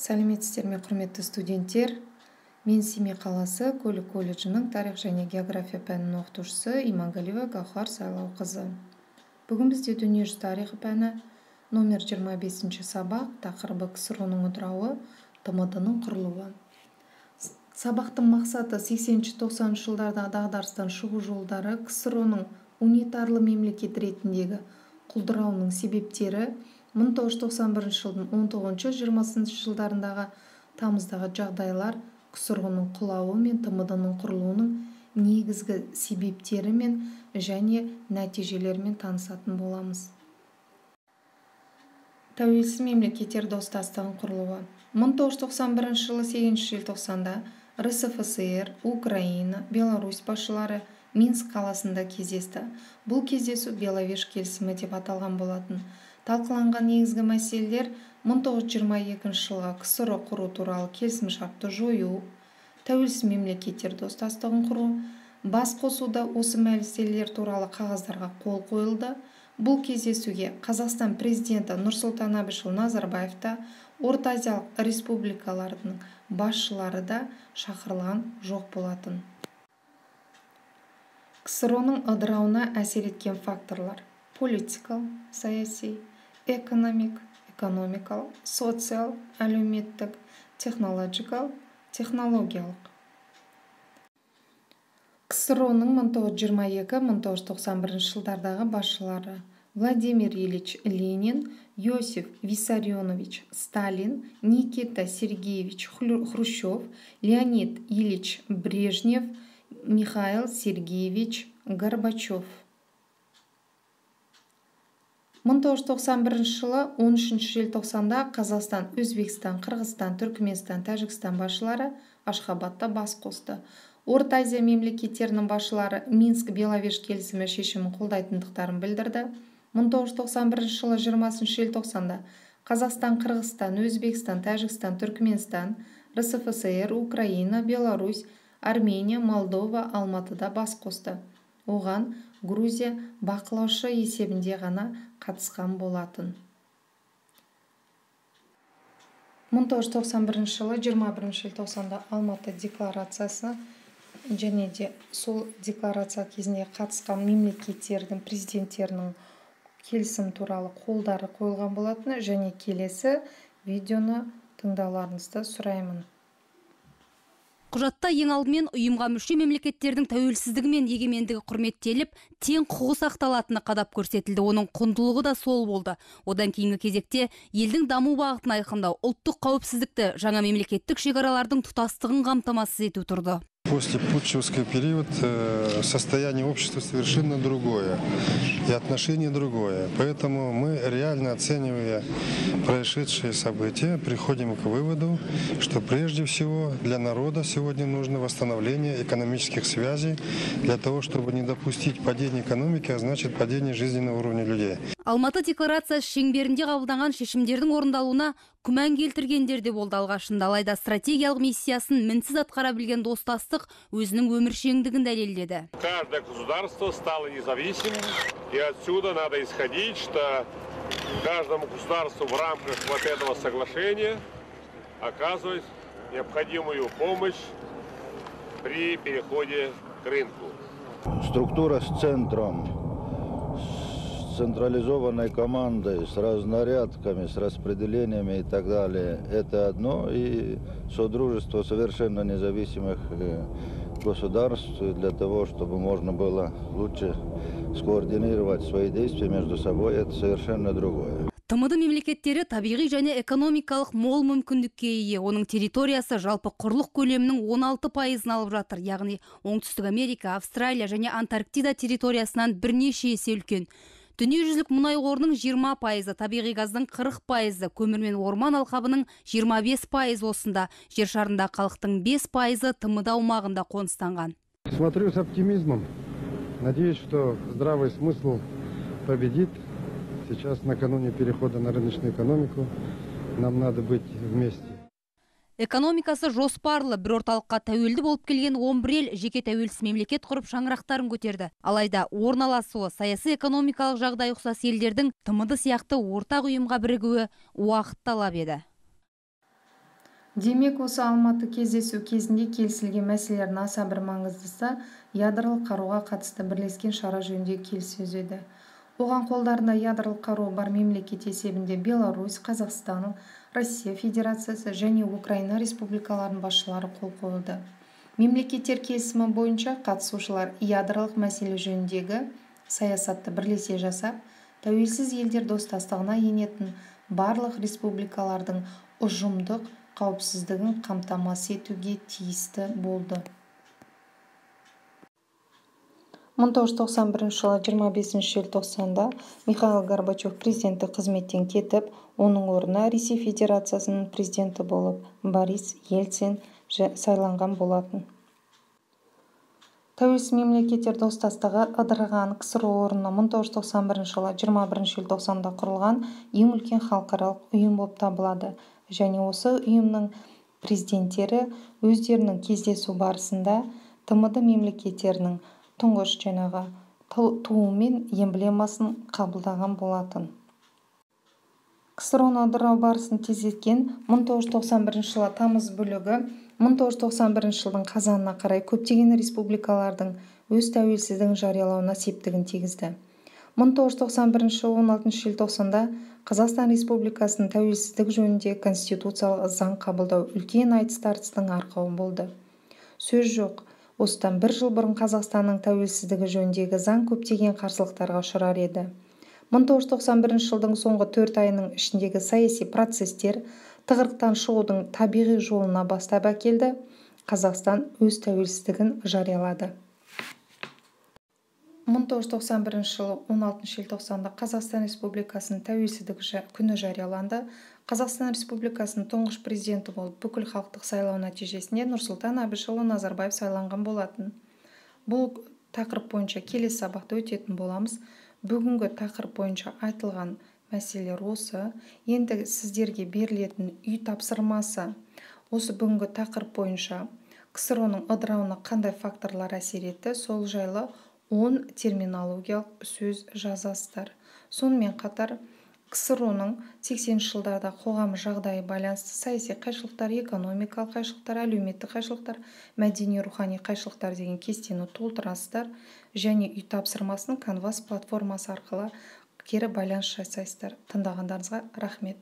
Сәлеметсіздер ме, құрметті студенттер? Мен Семей қаласы көлік колледжінің тарих және география пәнінің оқытушысы Имангалиева Гаухар Сайлауқызы. Бүгін бізде дүниежүзі тарихы пәні номер 25 сабақ, тақырыбы КСРО-ның ыдырауы, ТМД-ның құрылуы. Сабақтың мақсаты 80-90 жылдардағы дағдарыстан шығу жолдары, КСРО-ның унитарлы мемлекет ретіндегі құлдырауының себептері, 1991 жылдың 19-20 жылдарындағы тамыздағы жағдайлар, КСРО-ның құлауы мен ТМД-ның құрылуының негізгі себептері мен және нәтижелерімен танысатын боламыз. Тәуелсіз мемлекеттер достастығының құрылуы. 1991 жылы 8 желтоқсанда РСФСР, Украина, Беларусь басшылары Минск қаласында кездесті. Бұл кездесу Беловеж келісімі деп аталған болатын. Талқыланған негізгі мәселелер 1922 жылға КСРО құру туралы келісімшартты жою, тәуелсіз мемлекеттер достастығын құру. Бас қосуда осы мәселелер туралы қағаздарға қол қойылды. Бұл кездесуге Қазақстан президенті Нұрсұлтан Әбішұлы Назарбаев та, Орта Азиялық республикалардың басшылары да шақырылған жоқ болатын. КСРО-ның ыдырауына әсер еткен факторлар: политикалық, саяси, экономикалық, социал, әлеуметтік, технологиялық. КСРО-ның 1922-1991 жылдардағы басшылары: Владимир Ильич Ленин, Иосиф Виссарионович Сталин, Никита Сергеевич Хрущев, Леонид Ильич Брежнев, Михаил Сергеевич Горбачев. 1991 жылы 13 желтоқсанда Қазақстан, Өзбекстан, Қырғызстан, Түркменстан, Тәжікстан басшылары Ашхабадта бас қосты. Орта Азия мемлекеттерінің басшылары Минск Беловеж келісімі шешімін қолдайтындықтарын білдірді. 1991 жылы 20 желтоқсанда Қазақстан, Қырғызстан, Өзбекстан, Тәжікстан, Түркменстан, РСФСР, Украина, Беларусь, Армения, Молдова, Алматыда бас қосты. Оған Грузия бақылаушы есебінде ғана қатысқан болатын. 1991 жылы 21 желтоқсанда Алматы декларациясы және де сол декларация кезінде қатысқан мемлекеттердің президенттерінің келісім туралы қолдары қойылған болатын, және келесі видеоны тыңдауларыңызды сұраймын. Құжатта ең алдымен ұйымға мүше мемлекеттердің тәуелсіздігі мен егемендігі құрметтеліп, тең құқы сақталатыны қадап көрсетілді. Оның құндылығы да сол болды. Одан кейінгі кезекте елдің даму бағытын айқындау, ұлттық қауіпсіздікті, жаңа мемлекеттік шекаралардың тұтастығын қамтамасыз ету тұрды. После путчевский период состояние общества совершенно другое и отношение другое. Поэтому мы, реально оценивая происшедшие события, приходим к выводу, что прежде всего для народа сегодня нужно восстановление экономических связей для того, чтобы не допустить падения экономики, а значит падение жизненного уровня людей. Алматы декларациясы шеңберінде қабылданған шешімдердің орындалуына күмән келтіргендер де болды алғашында. Алайда стратегиялық миссиясын мінсіз атқара білген достастық өзінің өміршеңдігін дәлелдеді. Каждое государство стало независимым, и отсюда надо исходить, что каждому государству в рамках вот этого соглашения оказывать необходимую помощь при переходе к рынку. Структура с центром, с централизованной командой, с разнарядками, с распределениями и так далее, это одно, и содружество совершенно независимых государств для того, чтобы можно было лучше скоординировать свои действия между собой, это совершенно другое. ТМД мемлекеттері табиғи және экономикалық мол мүмкіндікке ие. Оның территориясы жалпы құрлық көлемінің 16% алып жатыр. Яғни Оңтүстік Америка, Австралия және Антарктида территориясынан бірнеше есе үлкен. Дүниежүзілік мұнай қорының 20%, табиғи газдың 40%, көмір мен орман алқабының 25% осында. Жер шарында халықтың 5% ТМД аумағында қоныстанған. Смотрю с оптимизмом. Надеюсь, что здравый смысл победит. Сейчас накануне перехода на рыночную экономику нам надо быть вместе. Экономикасы жоспарлы, бір орталыққа тәуелді болып келген 11 ел жеке тәуелсіз мемлекет құрып шаңырақтарын көтерді. Алайда орналасуы, саяси экономикалық жағдай ұқсас елдердің ТМД сияқты ортақ ұйымға бірігуі уақыт талап еді. Демек, осы Алматы кездесу кезінде келісілген мәселелердің аса бір маңыздысы ядролық қаруға қатысты бірлескен шара жөніндегі келіссөз еді. Оған қолдарында ядролық қаруы бар мемлекет есебінде Беларусь, Қазақстан, Россия Федерациясы және Украина республикаларының басшылары қол қойылды. Мемлекеттер келісімі бойынша қатысушылар ядролық мәселе жөніндегі саясатты бірлесе жасап, тәуелсіз елдер достастығына енетін барлық республикалардың ұжымдық қауіпсіздігін қамтамасыз етуге тиісті болды. 1991 жылы 25 желтоқсанда Михаил Горбачев президенттік қызметтен кетіп, оның орнына Ресей Федерациясының президенті болып Борис Ельцин сайланған болатын. Тәуелсіз мемлекеттер достастығы ыдыраған КСРО орнына 1991 жылы 21 желтоқсанда құрылған ең үлкен халықаралық ұйым болып табылады, және осы ұйымның президенттері өздерінің кездесу барысында ТМД мемлекеттерінің тұңғыш туы мен эмблемасын қабылдаған болатын. КСРОны ыдырау барысын тездеткен 1991 жылы тамыз бөлігі 1991 жылдың қазанына қарай көптеген республикалардың өз тәуелсіздігін жариялауына септігін тигізді. 1991 жылы 16 желтоқсанда Қазақстан Республикасының тәуелсіздік жөнінде конституциялық заң қабылдау үлкен айтыс-тартыстың арқауы болды. Сөз жоқ, осыдан бір жыл бұрын Қазақстанның тәуелсіздігі жөніндегі заң көптеген қарсылықтарға ұшырар еді. 1991 жылдың соңғы 4 айының ішіндегі саяси процестер тығырықтан шығудың табиғи жолына бастап әкелді. Қазақстан өз тәуелсіздігін жариялады. 1991 жылы 16 желтоқсанда Қазақстан Республикасының тәуелсіздігі күні жарияланды. Қазақстан Республикасының тұңғыш президенті болып бүкіл халықтық сайлау нәтижесінде Нұрсұлтан Әбішұлы Назарбаев сайланған болатын. Бұл тақырып бойынша келесі сабақта өтетін боламыз. Бүгінгі тақырып бойынша айтылған мәселелер осы. Енді сіздерге берілетін үй тапсырмасы осы бүгінгі тақырып бойынша КСРОның ыдырауына қандай факторлар әсер етті, сол жайлы 10 терминологиялық сөз жазасыздар. Сонымен қатар КСРОның 80 жылдарда қоғам жағдайы байланысты саяси қайшылықтар, экономикалық қайшылықтар, әлеуметтік қайшылықтар, мәдени-рухани қайшылықтар деген кестені толтырасыздар және үй тапсырмасын Canvas платформасы арқылы кері байланыс жасайсыздар. Тыңдағандарыңызға рахмет.